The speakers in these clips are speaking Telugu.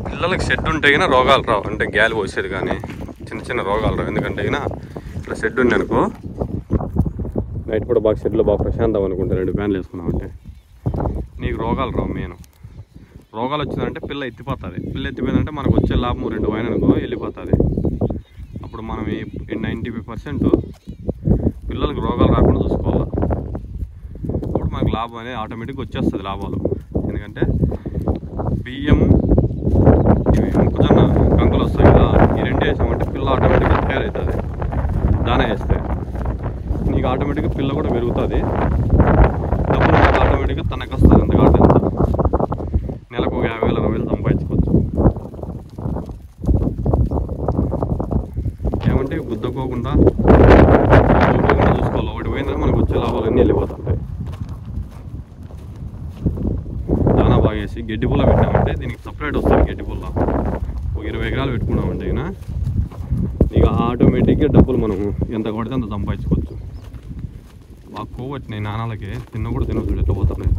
పిల్లలకి షెడ్ ఉంటే అయినా రోగాలు రావు, అంటే గాలి పోసేది కానీ చిన్న చిన్న రోగాలు రావు. ఎందుకంటే అయినా ఇట్లా షెడ్ ఉంది అనుకో, నైట్ కూడా బాగా షెడ్లో బాగా ప్రశాంతం అనుకుంటా 2 ఫ్యాన్లు వేసుకున్నామంటే నీకు రోగాలు రావు. మెయిన్ రోగాలు వచ్చిందంటే పిల్ల ఎత్తిపోతుంది. పిల్ల ఎత్తిపోయిందంటే మనకు వచ్చే లాభం 2 వైననుకో వెళ్ళిపోతుంది. అప్పుడు మనం 95% పిల్లలకు రోగాలు రాకుండా చూసుకోవాలి. అప్పుడు మనకు లాభం అనేది ఆటోమేటిక్గా వచ్చేస్తుంది లాభాలు. ఎందుకంటే బియ్యము ఇవి మొక్కజొన్న కంకులు వస్తాయి కదా, ఈ 2 వేసామంటే పిల్ల ఆటోమేటిక్గా తయారవుతుంది. దానా వేస్తే నీకు ఆటోమేటిక్గా పిల్ల కూడా పెరుగుతుంది, డబ్బులు మనకు ఆటోమేటిక్గా తనకు వస్తుంది. ఎంత కాదు ఎంత నెలకు 50,000 60,000 సంపాదించుకోవచ్చు. ఏమంటే గుద్దకోకుండా చూసుకోవాలి. ఒకటి పోయిందని మనకు వచ్చే లాభాలు అన్నీ వెళ్ళిపోతుంటాయి. దానా బాగేసి గడ్డి పుల్ల పెట్టామంటే దీనికి సపరేట్ వస్తుంది. గడ్డి పుల్ల 20 ఎకరాలు పెట్టుకున్నామంటే ఇక ఆటోమేటిక్గా డబ్బులు మనం ఎంత కొడితే అంత సంపాదించుకోవచ్చు. బాగా కొవ్వొచ్చినాయి నాణాలకి, తిన్న కూడా తినవచ్చు. ఎట్లా పోతున్నాయి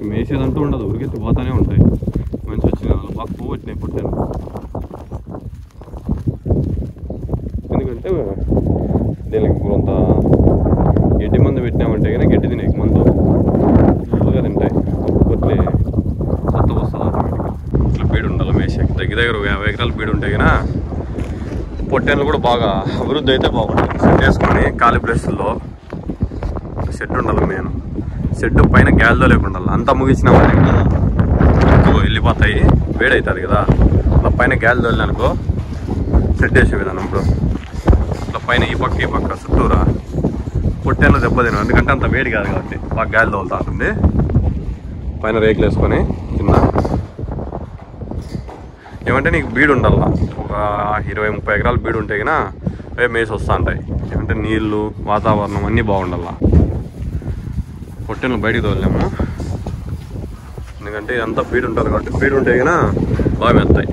మేసేదంటూ ఉండదు, ఉరికెత్తి పోతానే ఉంటాయి. మంచి వచ్చిన బాగా కొవ్వొచ్చినాయి పొట్టాను. ఎందుకంటే దీనికి కొంత గడ్డి మందు పెట్టినామంటే కానీ గడ్డి తినే మందు ఫుల్గా తింటాయి. కొద్ది సత్త వస్తుంది ఆటోమేటిక్గా. ఇట్లా బీడు ఉండాలి మేసేకి. దగ్గర 50 ఎకరాలు బీడు ఉంటాయి కానీ పొట్టేళ్ళు కూడా బాగా అభివృద్ధి అయితే బాగుంటుంది. సెట్ చేసుకొని ఖాళీ ప్లేసుల్లో షెడ్ ఉండాలి. మెయిన్ షెడ్ పైన గ్యాల్దో లేకుండా అంతా ముగించినామంటే ఎక్కువ వెళ్ళిపోతాయి, వేడవుతుంది కదా. అలా పైన గ్యాల్ తోలిననుకో షెడ్ వేసే విధానం. ఇప్పుడు ఇట్లా పైన ఈ పక్క చుట్టూరా పొట్టేళ్ళు దెబ్బతిన, ఎందుకంటే అంత వేడి కాదు కాబట్టి బాగా గాలి తోలుతూ ఉంటుంది. పైన రేకులు వేసుకొని కింద ఏమంటే నీకు బీడు ఉండాల. ఒక 20-30 ఎకరాలు బీడు ఉంటే కన్నా అవి మేసి వస్తూ ఉంటాయి. ఏమంటే నీళ్ళు వాతావరణం అన్నీ బాగుండాల. పొట్టేళ్ళు బయటికి తోలినాము ఎందుకంటే ఇదంతా బీడు ఉంటుంది కాబట్టి బీడు ఉంటే కన్నా బాగా మెత్తాయి.